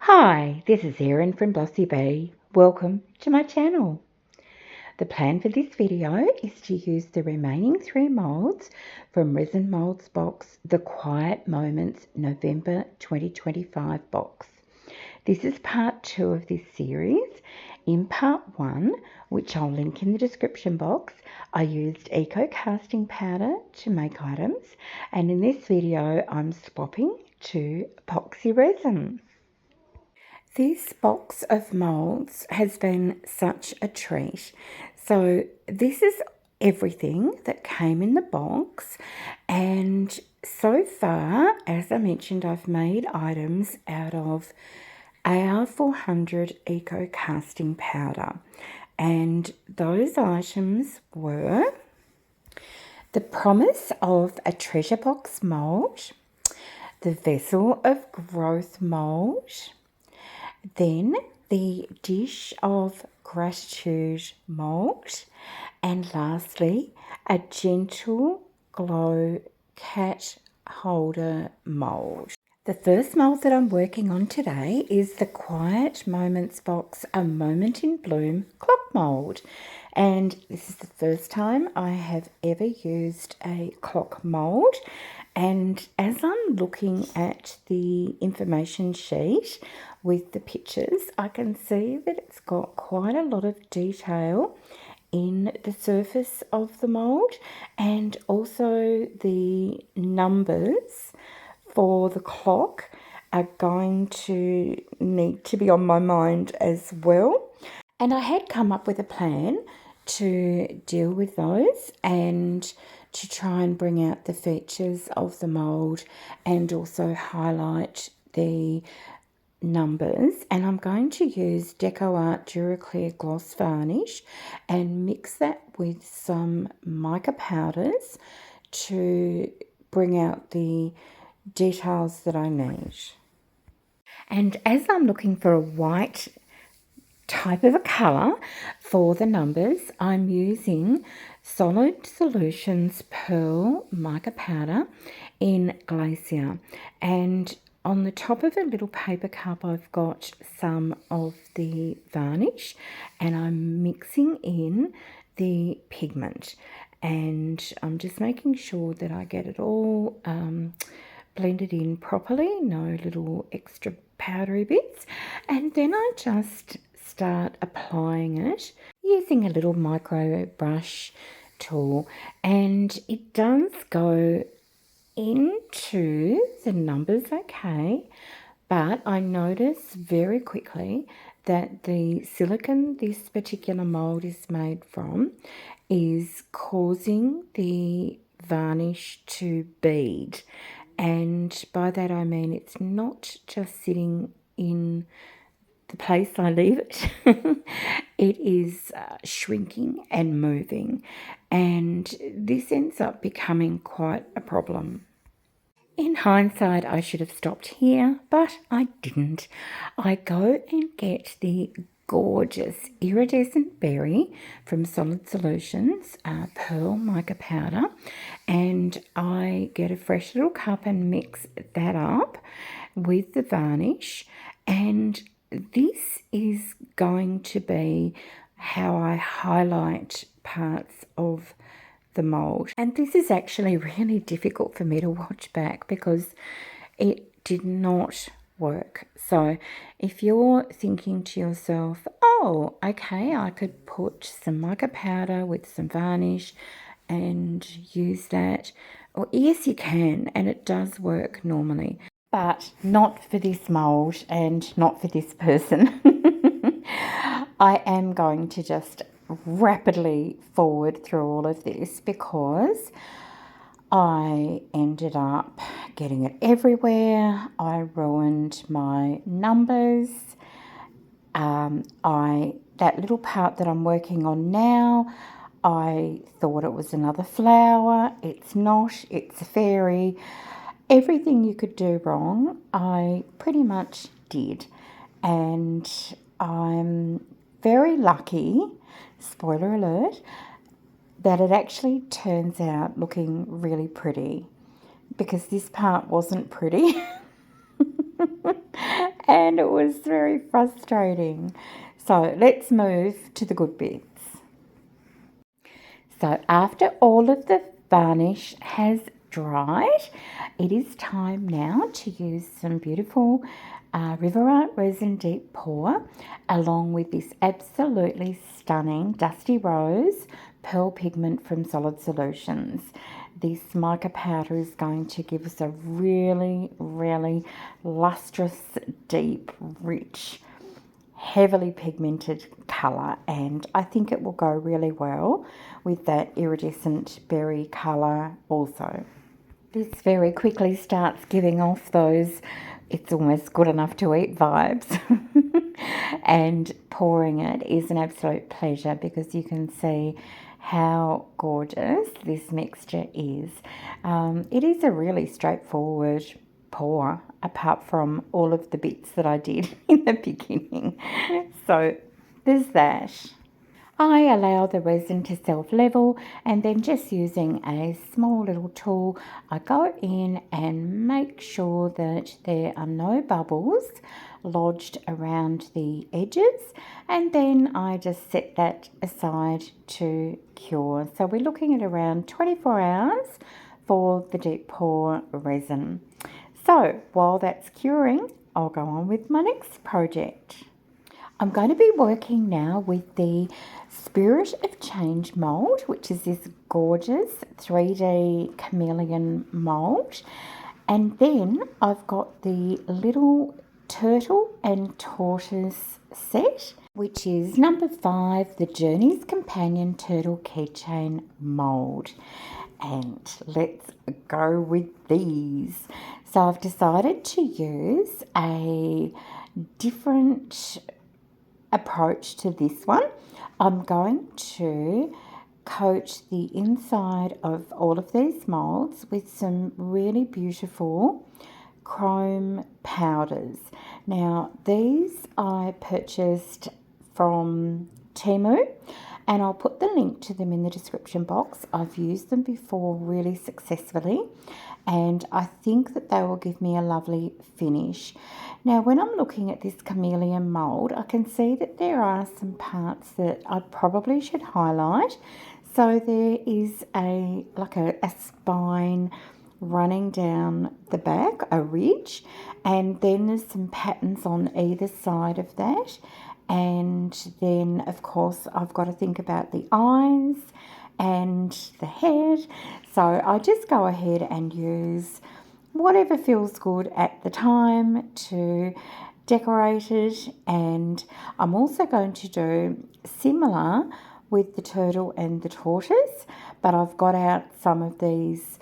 Hi, this is Erin from BlossyB. Welcome to my channel. The plan for this video is to use the remaining 3 moulds from Resin Mold Box, the Quiet Moments November 2025 box. This is part 2 of this series. In part 1, which I'll link in the description box, I used eco casting powder to make items, and in this video I'm swapping to epoxy resin. This box of moulds has been such a treat. So this is everything that came in the box, and so far, as I mentioned, I've made items out of AR400 Eco Casting Powder, and those items were the Promise of a Treasure Box mould, the Vessel of Growth mould, then the Dish of Gratitude mould, and lastly a Gentle Glow Cat Holder mould. The first mould that I'm working on today is the Quiet Moments Box, a Moment in Bloom clock mould, and this is the first time I have ever used a clock mould. And as I'm looking at the information sheet with the pictures, I can see that it's got quite a lot of detail in the surface of the mould, and also the numbers for the clock are going to need to be on my mind as well. And I had come up with a plan to deal with those and to try and bring out the features of the mould and also highlight the numbers. And I'm going to use DecoArt DuraClear Gloss Varnish and mix that with some mica powders to bring out the details that I need. And as I'm looking for a white type of a colour for the numbers, I'm using Solid Solutions Pearl Mica Powder in Glacier, and on the top of a little paper cup I've got some of the varnish, and I'm mixing in the pigment, and I'm just making sure that I get it all blended in properly, no little extra powdery bits, and then I just start applying it using a little micro brush tool, and it does go into the numbers okay, but I notice very quickly that the silicone this particular mould is made from is causing the varnish to bead, and by that I mean it's not just sitting in the place I leave it. It is shrinking and moving, and this ends up becoming quite a problem. In hindsight, I should have stopped here, but I didn't. I go and get the gorgeous iridescent berry from Solid Solutions, pearl mica powder, and I get a fresh little cup and mix that up with the varnish, and this is going to be how I highlight parts of the mould. And this is actually really difficult for me to watch back because it did not work. So if you're thinking to yourself, oh, okay, I could put some mica powder with some varnish and use that, well, yes, you can, and it does work normally, but not for this mould and not for this person. I am going to just rapidly forward through all of this because I ended up getting it everywhere. I ruined my numbers. That little part that I'm working on now, I thought it was another flower. It's not. It's a fairy. Everything you could do wrong, I pretty much did. And I'm very lucky, spoiler alert, that it actually turns out looking really pretty, because this part wasn't pretty. and it was very frustrating. So let's move to the good bits. So after all of the varnish has dried, it is time now to use some beautiful River Resin Deep Pour along with this absolutely stunning Dusty Rose Pearl Pigment from Solid Solutions. This mica powder is going to give us a really, really lustrous, deep, rich, heavily pigmented colour, and I think it will go really well with that iridescent berry colour also. This very quickly starts giving off those it's almost good enough to eat vibes. And pouring it is an absolute pleasure because you can see how gorgeous this mixture is. It is a really straightforward pour, apart from all of the bits that I did in the beginning. So there's that. I allow the resin to self-level, and then just using a small little tool, I go in and make sure that there are no bubbles lodged around the edges, and then I just set that aside to cure. So we're looking at around 24 hours for the deep pour resin. So while that's curing, I'll go on with my next project. I'm going to be working now with the Spirit of Change mould, which is this gorgeous 3D chameleon mould. And then I've got the little turtle and tortoise set, which is number 5, the Journey's Companion Turtle Keychain mould. And let's go with these. So I've decided to use a different approach to this one. I'm going to coat the inside of all of these molds with some really beautiful chrome powders. Now these I purchased from Temu, and I'll put the link to them in the description box. I've used them before really successfully, and I think that they will give me a lovely finish. Now when I'm looking at this chameleon mould, I can see that there are some parts that I probably should highlight. So there is a spine running down the back, a ridge, and then there's some patterns on either side of that. And then of course I've got to think about the eyes and the head. So I just go ahead and use whatever feels good at the time to decorate it. And I'm also going to do similar with the turtle and the tortoise, but I've got out some of these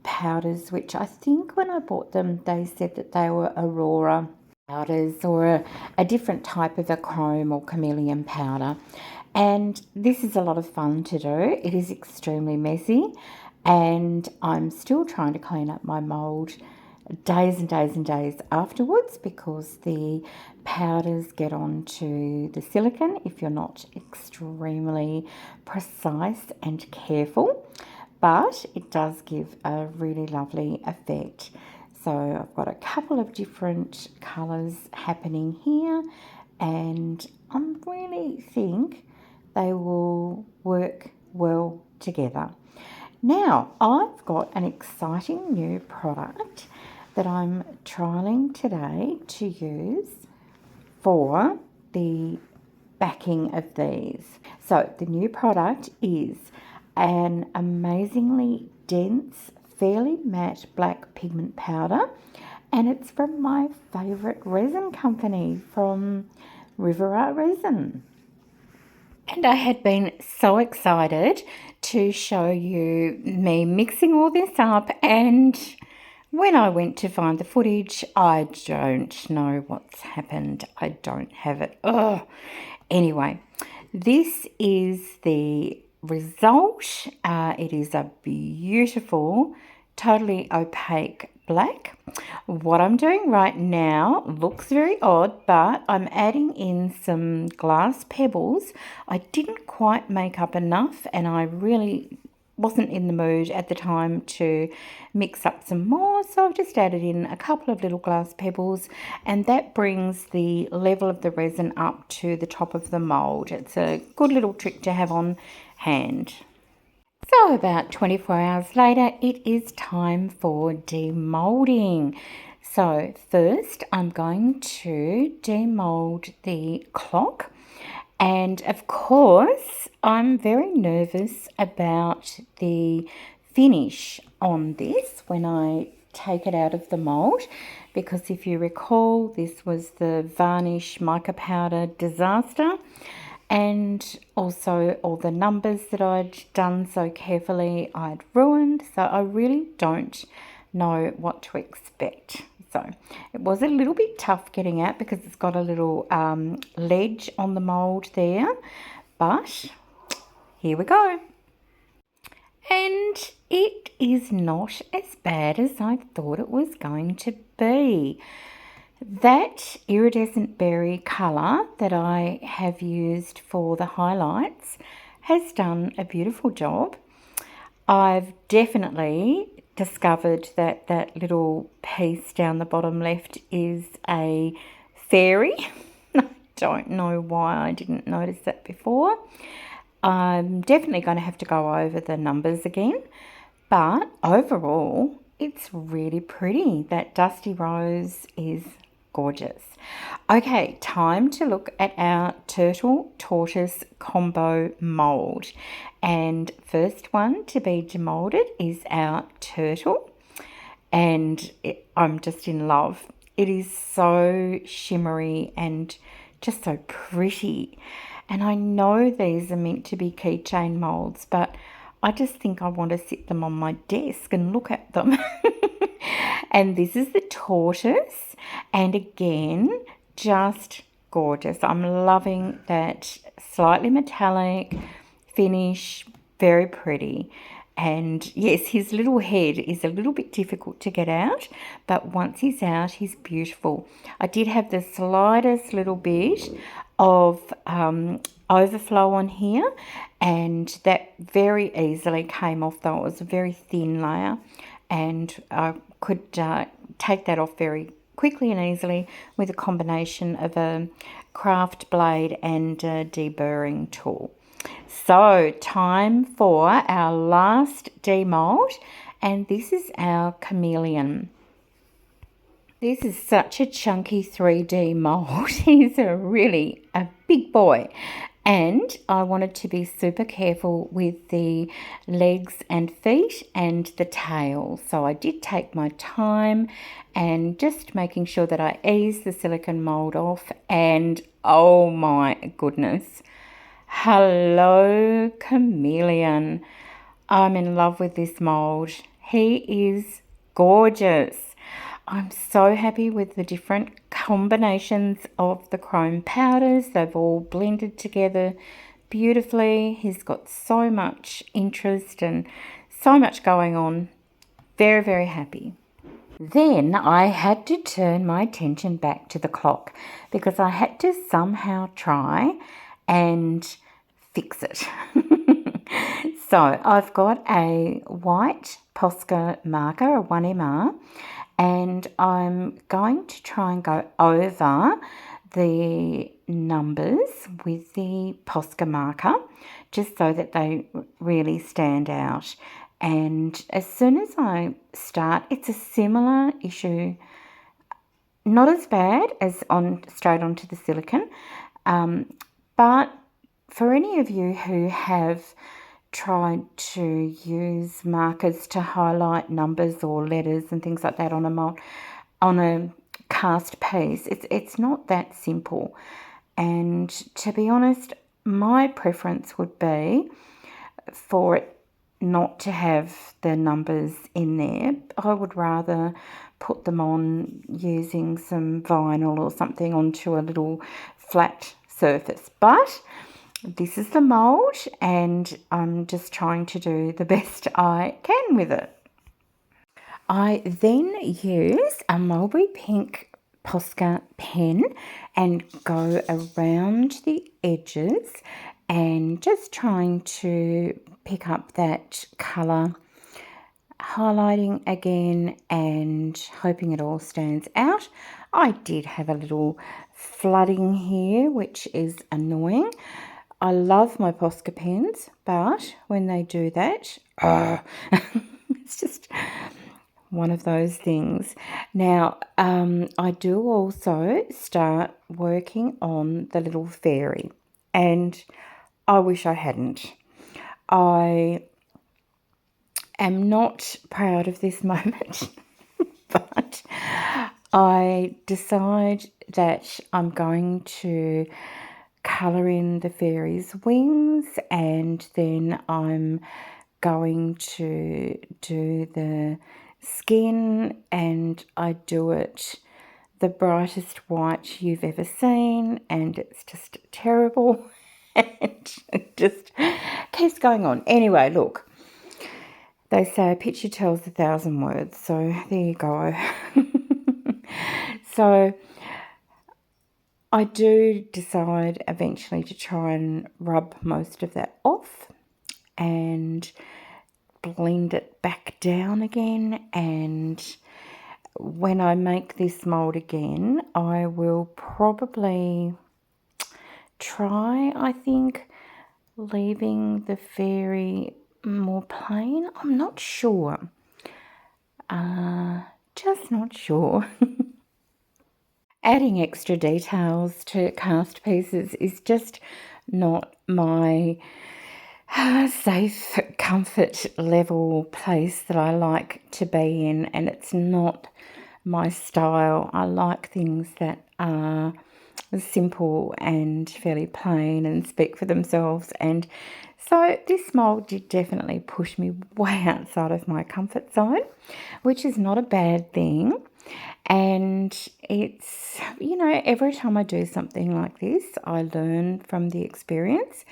powders, which I think when I bought them they said that they were Aurora powders or a different type of a chrome or chameleon powder. And this is a lot of fun to do. It is extremely messy, and I'm still trying to clean up my mould days and days and days afterwards because the powders get onto the silicone if you're not extremely precise and careful, but it does give a really lovely effect. So I've got a couple of different colours happening here, and I really think they will work well together. Now I've got an exciting new product that I'm trialling today to use for the backing of these. So the new product is an amazingly dense, fairly matte black pigment powder, and it's from my favourite resin company, from River Resin. And I had been so excited to show you me mixing all this up, and when I went to find the footage, I don't know what's happened. I don't have it. Oh, anyway, this is the result. It is a beautiful, totally opaque black. What I'm doing right now looks very odd, but I'm adding in some glass pebbles. I didn't quite make up enough, and I really wasn't in the mood at the time to mix up some more, so I've just added in a couple of little glass pebbles, and that brings the level of the resin up to the top of the mould. It's a good little trick to have on hand. So about 24 hours later, it is time for demoulding. So first I'm going to demould the clock, and of course I'm very nervous about the finish on this when I take it out of the mould, because if you recall, this was the Varnish mica powder disaster, and also all the numbers that I'd done so carefully I'd ruined, so I really don't know what to expect. So it was a little bit tough getting out because it's got a little ledge on the mould there, but here we go. And it is not as bad as I thought it was going to be. That iridescent berry colour that I have used for the highlights has done a beautiful job. I've definitely discovered that that little piece down the bottom left is a fairy. I don't know why I didn't notice that before. I'm definitely going to have to go over the numbers again, but overall it's really pretty. That dusty rose is gorgeous. Okay, time to look at our turtle tortoise combo mould, and first one to be demoulded is our turtle, and I'm just in love. It is so shimmery and just so pretty, and I know these are meant to be keychain moulds, but I just think I want to sit them on my desk and look at them. And this is the tortoise, and again, just gorgeous. I'm loving that slightly metallic finish, very pretty. And yes, his little head is a little bit difficult to get out, but once he's out, he's beautiful. I did have the slightest little bit of overflow on here, and that very easily came off, though it was a very thin layer, and I could take that off very quickly and easily with a combination of a craft blade and a deburring tool. So time for our last demould, and this is our Chameleon. This is such a chunky 3D mould. He's really a big boy. And I wanted to be super careful with the legs and feet and the tail. So I did take my time and just making sure that I ease the silicone mould off. And oh my goodness. Hello, Chameleon. I'm in love with this mould. He is gorgeous. I'm so happy with the different combinations of the chrome powders. They've all blended together beautifully. He's got so much interest and so much going on. Very, very happy. Then I had to turn my attention back to the clock because I had to somehow try and fix it. So I've got a white Posca marker, a 1MR, and I'm going to try and go over the numbers with the Posca marker just so that they really stand out. And as soon as I start, it's a similar issue, not as bad as straight onto the silicone, but for any of you who have tried to use markers to highlight numbers or letters and things like that on a mold, on a cast piece, it's not that simple. And to be honest, my preference would be for it not to have the numbers in there. I would rather put them on using some vinyl or something onto a little flat surface. But this is the mould, and I'm just trying to do the best I can with it. I then use a mulberry pink Posca pen and go around the edges and just trying to pick up that colour, highlighting again and hoping it all stands out. I did have a little flooding here, which is annoying. I love my Posca pens, but when they do that, it's just one of those things. Now, I do also start working on the little fairy, and I wish I hadn't. I am not proud of this moment, but I decide that I'm going to colour in the fairy's wings, and then I'm going to do the skin, and I do it the brightest white you've ever seen, and it's just terrible. And it just keeps going on. Anyway, look, they say a picture tells 1,000 words, so there you go. So I do decide eventually to try and rub most of that off and blend it back down again. And when I make this mould again, I will probably try, I think, leaving the fairy more plain. I'm not sure. Just not sure. Adding extra details to cast pieces is just not my safe comfort level place that I like to be in, and it's not my style. I like things that are simple and fairly plain and speak for themselves, and so this mould did definitely push me way outside of my comfort zone, which is not a bad thing. And it's, you know, every time I do something like this, I learn from the experience.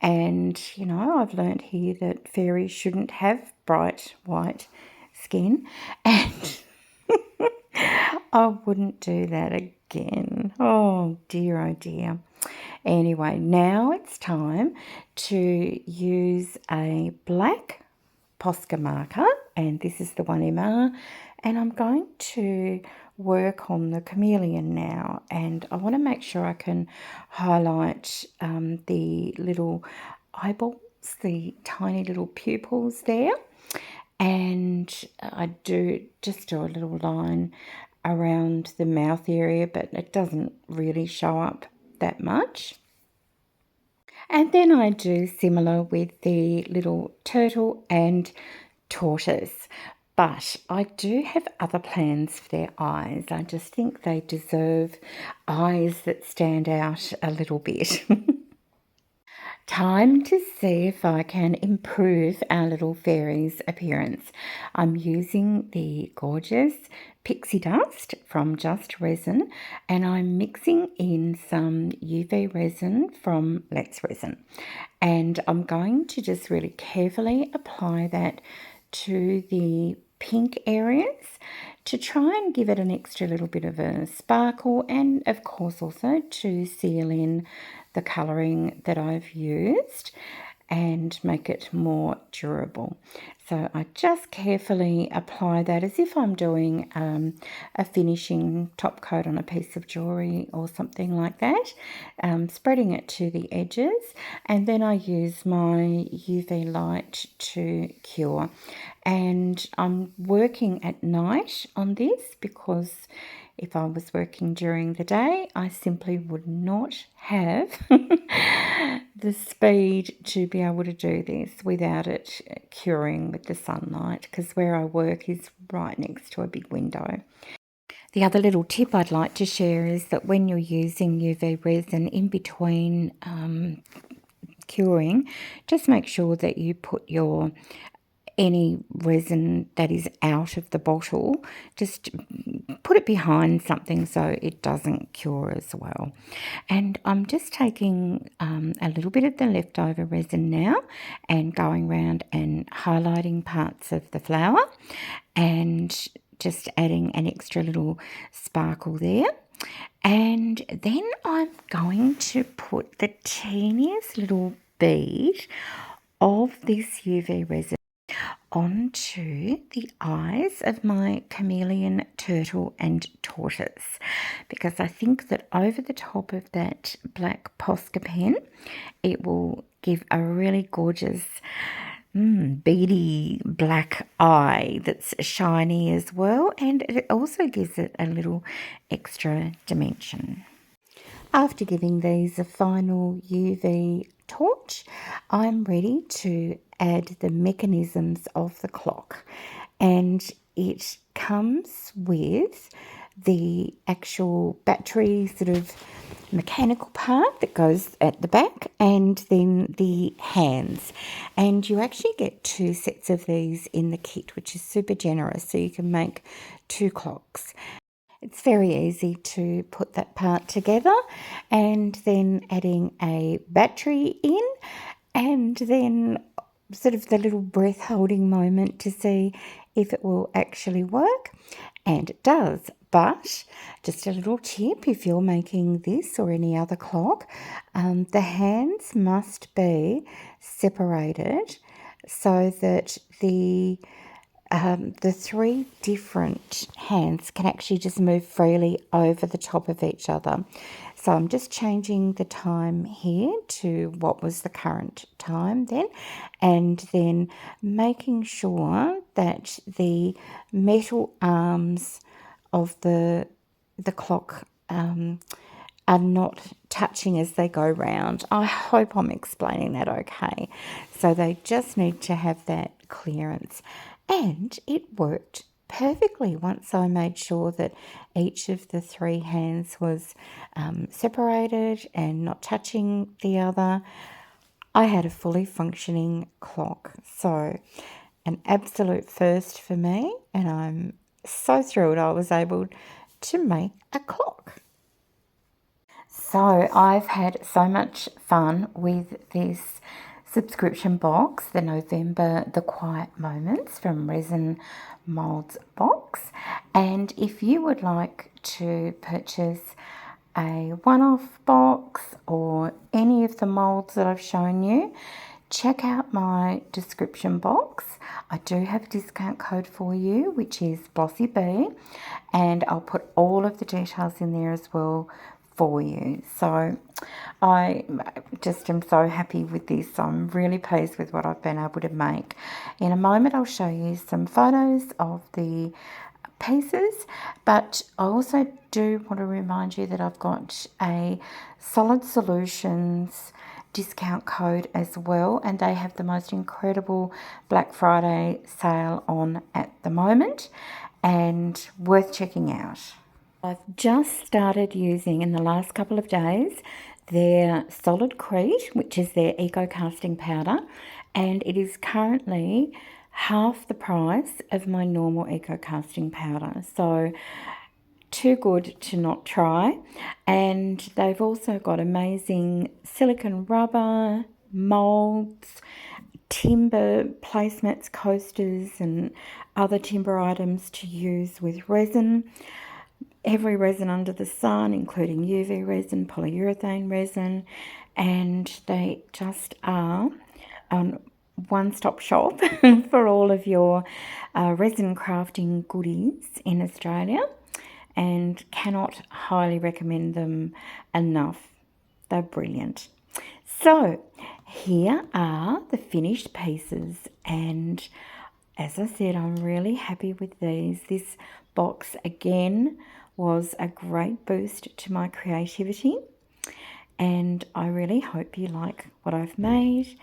And, you know, I've learned here that fairies shouldn't have bright white skin. And I wouldn't do that again. Oh dear, oh dear. Anyway, now it's time to use a black Posca marker, and this is the 1MR, and I'm going to work on the Chameleon now, and I want to make sure I can highlight the little eyeballs, the tiny little pupils there, and I do just do a little line around the mouth area, but it doesn't really show up that much. And then I do similar with the little turtle and tortoise. But I do have other plans for their eyes. I just think they deserve eyes that stand out a little bit. Time to see if I can improve our little fairy's appearance. I'm using the gorgeous Pixie dust from Just Resin, and I'm mixing in some UV resin from Let's Resin. And I'm going to just really carefully apply that to the pink areas to try and give it an extra little bit of a sparkle, and of course also to seal in the colouring that I've used and make it more durable. So I just carefully apply that as if I'm doing a finishing top coat on a piece of jewellery or something like that, spreading it to the edges, and then I use my UV light to cure. And I'm working at night on this because if I was working during the day, I simply would not have the speed to be able to do this without it curing with the sunlight, because where I work is right next to a big window. The other little tip I'd like to share is that when you're using UV resin in between curing, just make sure that you put any resin that is out of the bottle, just put it behind something so it doesn't cure as well. And I'm just taking a little bit of the leftover resin now and going around and highlighting parts of the flower and just adding an extra little sparkle there. And then I'm going to put the teeniest little bead of this UV resin onto the eyes of my Chameleon, Turtle and Tortoise, because I think that over the top of that black Posca pen it will give a really gorgeous beady black eye that's shiny as well, and it also gives it a little extra dimension. After giving these a final UV torch, I'm ready to add the mechanisms of the clock, and it comes with the actual battery sort of mechanical part that goes at the back, and then the hands. And you actually get 2 sets of these in the kit, which is super generous, so you can make 2 clocks. It's very easy to put that part together, and then adding a battery in, and then sort of the little breath holding moment to see if it will actually work. And it does. But just a little tip, if you're making this or any other clock, the hands must be separated so that the 3 different hands can actually just move freely over the top of each other. So I'm just changing the time here to what was the current time then, and then making sure that the metal arms of the clock are not touching as they go round. I hope I'm explaining that okay. So they just need to have that clearance. And it worked perfectly once I made sure that each of the 3 hands was separated and not touching the other. I had a fully functioning clock. So an absolute first for me, and I'm so thrilled I was able to make a clock. So I've had so much fun with this subscription box, the November The Quiet Moments from Resin Mold Box. And if you would like to purchase a one-off box or any of the molds that I've shown you, check out my description box. I do have a discount code for you, which is BlossyB, and I'll put all of the details in there as well for you. So I just am so happy with this. I'm really pleased with what I've been able to make. In a moment I'll show you some photos of the pieces, but I also do want to remind you that I've got a Solid Solutions discount code as well, and they have the most incredible Black Friday sale on at the moment, and worth checking out. I've just started using in the last couple of days their Solidcrete, which is their eco casting powder, and it is currently half the price of my normal eco casting powder. So too good to not try. And they've also got amazing silicone rubber, molds, timber placemats, coasters and other timber items to use with resin. Every resin under the sun, including UV resin, polyurethane resin, and they just are a one-stop shop for all of your resin crafting goodies in Australia, and cannot highly recommend them enough. They're brilliant. So here are the finished pieces, and as I said, I'm really happy with these. This box again was a great boost to my creativity, and I really hope you like what I've made.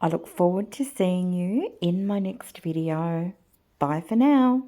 I look forward to seeing you in my next video. Bye for now.